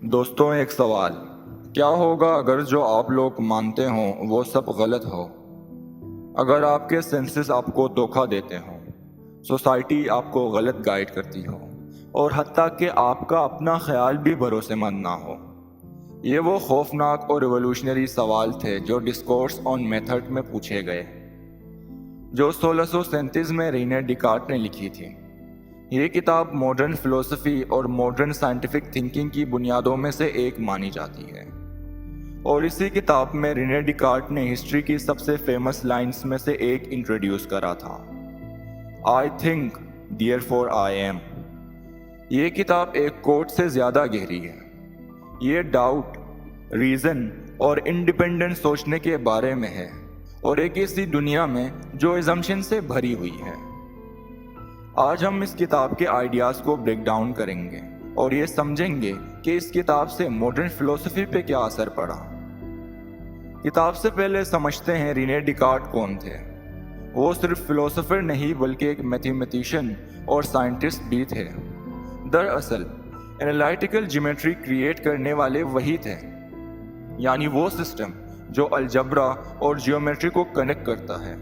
दोस्तों, एक सवाल। क्या होगा अगर जो आप लोग मानते हो वो सब गलत हो? अगर आपके सेंसेस आपको धोखा देते हो, सोसाइटी आपको गलत गाइड करती हो और हत्ता कि आपका अपना ख्याल भी भरोसेमंद ना हो। ये वो खौफनाक और रिवोल्यूशनरी सवाल थे जो डिस्कोर्स ऑन मेथड में पूछे गए, जो 1637 में रीने डिकार्ट ने लिखी थी। ये किताब मॉडर्न फिलोसफी और मॉडर्न साइंटिफिक थिंकिंग की बुनियादों में से एक मानी जाती है, और इसी किताब में रीने डिकार्ट ने हिस्ट्री की सबसे फेमस लाइंस में से एक इंट्रोड्यूस करा था, I think therefore I am. ये किताब एक कोट से ज़्यादा गहरी है। ये डाउट, रीज़न और इंडिपेंडेंट सोचने के बारे में है, और एक ऐसी दुनिया में जो एजम्पशन से भरी हुई है। आज हम इस किताब के आइडियाज़ को ब्रेक डाउन करेंगे और ये समझेंगे कि इस किताब से मॉडर्न फिलोसफी पे क्या असर पड़ा। किताब से पहले समझते हैं रीने डिकार्ट कौन थे। वो सिर्फ फिलोसोफर नहीं बल्कि एक मैथमेटिशियन और साइंटिस्ट भी थे। दरअसल एनालिटिकल ज्योमेट्री क्रिएट करने वाले वही थे, यानी वो सिस्टम जो अलजब्रा और जियोमेट्री को कनेक्ट करता है।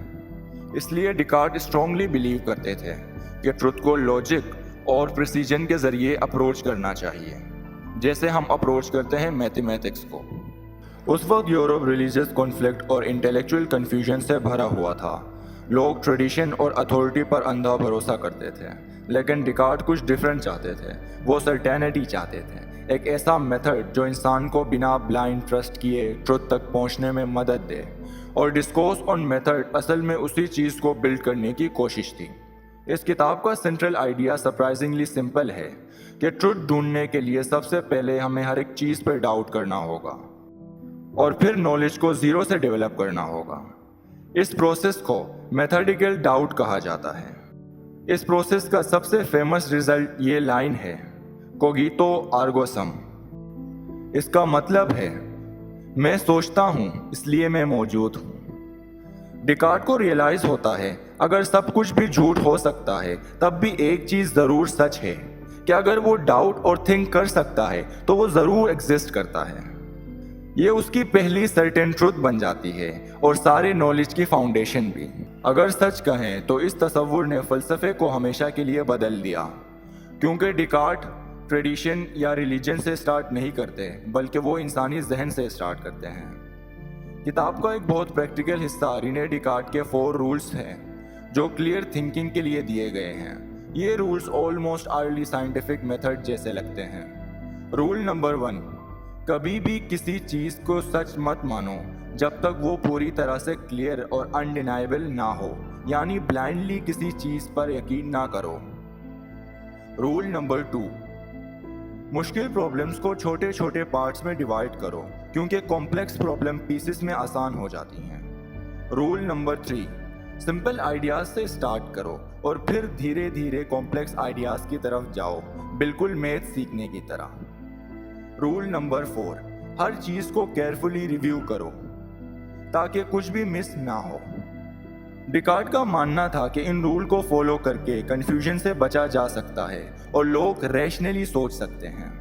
इसलिए डिकार्ट स्ट्रांगली बिलीव करते थे कि ट्रुथ को लॉजिक और प्रिसीजन के ज़रिए अप्रोच करना चाहिए, जैसे हम अप्रोच करते हैं मैथमेटिक्स को। उस वक्त यूरोप रिलीजियस कॉन्फ्लिक्ट और इंटेलेक्चुअल कन्फ्यूजन से भरा हुआ था। लोग ट्रेडिशन और अथॉरिटी पर अंधा भरोसा करते थे, लेकिन डिकार्ट कुछ डिफरेंट चाहते थे। वो सर्टेनिटी चाहते थे, एक ऐसा मेथड जो इंसान को बिना ब्लाइंड ट्रस्ट किए ट्रुथ तक पहुंचने में मदद दे। और डिस्कोर्स ऑन मेथड असल में उसी चीज़ को बिल्ड करने की कोशिश थी। इस किताब का सेंट्रल आइडिया सरप्राइजिंगली सिंपल है कि ट्रुथ ढूंढने के लिए सबसे पहले हमें हर एक चीज़ पर डाउट करना होगा और फिर नॉलेज को ज़ीरो से डेवलप करना होगा। इस प्रोसेस को मेथडिकल डाउट कहा जाता है। इस प्रोसेस का सबसे फेमस रिजल्ट ये लाइन है, कोगितो आर्गो सम। इसका मतलब है, मैं सोचता हूँ इसलिए मैं मौजूद हूँ। डिकार्ट को रियलाइज होता है अगर सब कुछ भी झूठ हो सकता है, तब भी एक चीज़ ज़रूर सच है कि अगर वो डाउट और थिंक कर सकता है तो वो ज़रूर एग्जिस्ट करता है। ये उसकी पहली सर्टेन ट्रुथ बन जाती है और सारे नॉलेज की फाउंडेशन भी। अगर सच कहें तो इस तसव्वुर ने फ़लसफ़े को हमेशा के लिए बदल दिया, क्योंकि डिकार्ट ट्रेडिशन या रिलीजन से स्टार्ट नहीं करते बल्कि वो इंसानी जहन से स्टार्ट करते हैं। किताब का एक बहुत प्रैक्टिकल हिस्सा रीने डिकार्ट के 4 रूल्स हैं जो क्लियर थिंकिंग के लिए दिए गए हैं। ये rules almost early scientific method जैसे लगते हैं। रूल नंबर 1, कभी भी किसी चीज़ को सच मत मानो जब तक वो पूरी तरह से क्लियर और अनडिनाइबल ना हो, यानी ब्लाइंडली किसी चीज़ पर यकीन ना करो। रूल नंबर 2, मुश्किल प्रॉब्लम्स को छोटे छोटे पार्ट्स में डिवाइड करो, क्योंकि कॉम्प्लेक्स प्रॉब्लम पीसेस में आसान हो जाती हैं। रूल नंबर 3, सिंपल आइडियाज़ से स्टार्ट करो और फिर धीरे धीरे कॉम्प्लेक्स आइडियाज़ की तरफ जाओ, बिल्कुल मैथ सीखने की तरह। रूल नंबर 4, हर चीज़ को केयरफुली रिव्यू करो ताकि कुछ भी मिस ना हो। डिकार्ट का मानना था कि इन रूल को फॉलो करके कन्फ्यूजन से बचा जा सकता है और लोग रैशनली सोच सकते हैं।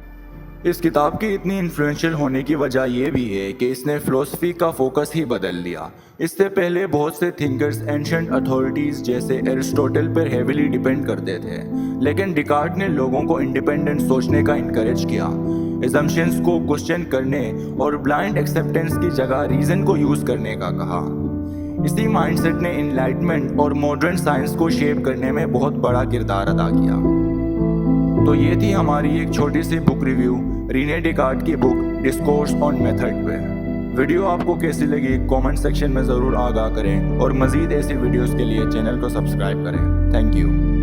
इस किताब की इतनी इन्फ्लुएंशियल होने की वजह यह भी है कि इसने फ़िलोसफी का फोकस ही बदल दिया। इससे पहले बहुत से थिंकर्स एंशिएंट अथॉरिटीज़ जैसे एरिस्टोटल पर हेविली डिपेंड करते थे, लेकिन डिकार्ट ने लोगों को इंडिपेंडेंट सोचने का इनकरेज किया, एजम्पशंस को क्वेश्चन करने और ब्लाइंड एक्सेप्टेंस की जगह रीज़न को यूज़ करने का कहा। इसी माइंडसेट ने इनलाइटमेंट और मॉडर्न साइंस को शेप करने में बहुत बड़ा किरदार अदा किया। तो ये थी हमारी एक छोटी सी बुक रिव्यू रीने डिकार्ट की बुक डिस्कोर्स ऑन मेथड पे। वीडियो आपको कैसी लगी कमेंट सेक्शन में ज़रूर आगाह करें और मज़ीद ऐसी वीडियोस के लिए चैनल को सब्सक्राइब करें। Thank you.